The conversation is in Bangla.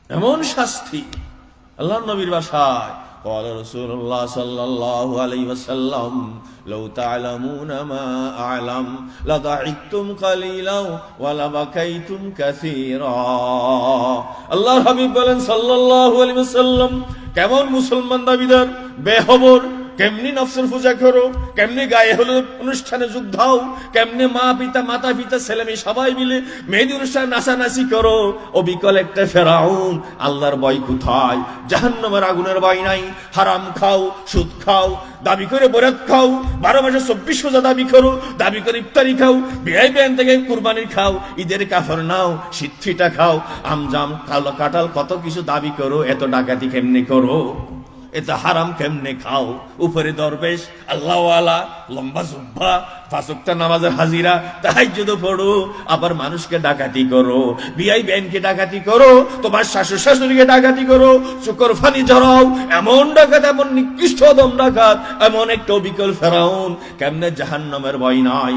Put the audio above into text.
এমন শাস্তি। আল্লাহর নবীর ভাষায় قال رسول الله صلى الله عليه وسلم لو تعلمون ما أعلم لضحكتم قليلا ولبكيتم كثيرا। আল্লাহর হাবিব বলেন সাল্লাল্লাহু আলাইহি ওয়াসাল্লাম, কেমন মুসলমান দাবিদার বেখবর, কেমনি নফসের পূজা করো, কেমনি গায়ে হলুদ অনুষ্ঠানে যোগ দাও, কেমনি মাতা পিতা ছেলে মেয়ে সবাই মিলে মেহেদি অনুষ্ঠানে নাচানাচি করো। অবিকল একটা ফেরাউন। আল্লাহর ভয় কোথায়? জাহান্নামের আগুনের ভয় নাই। হারাম খাও, সুদ খাও, দাবি করে বরাত খাও, 12 মাসে 24 রোজা দাবি করো, দাবি করে ইফতারি খাও, বিয়ে বেন থেকে কুরবানির খাও, ঈদের কাফর নাও, সিদ্ধিটা খাও, আমজাম কালো কাঁঠাল কত কিছু দাবি করো। এত ডাকাতি কেমনে করো? এটা হারাম কেমনে খাও? উপরে দরবেশ, আল্লাহওয়ালা, লম্বা জুব্বা, 5 ওয়াক্ত নামাজের হাজিরা, তাহাজ্জুদ পড়ো, আবার মানুষকে ডাকাতি করো, বিআই ব্যাংকে ডাকাতি করো, তোমার শাশুড় শাশুড়িকে ডাকাতি করো, চুকর ফানি জড়াও। এমন ডাকাত, এমন নিকৃষ্ট দম ডাকাত, এমন একটা অবিকল ফেরাউন। কেমনে জাহান্নামের ভয় নাই?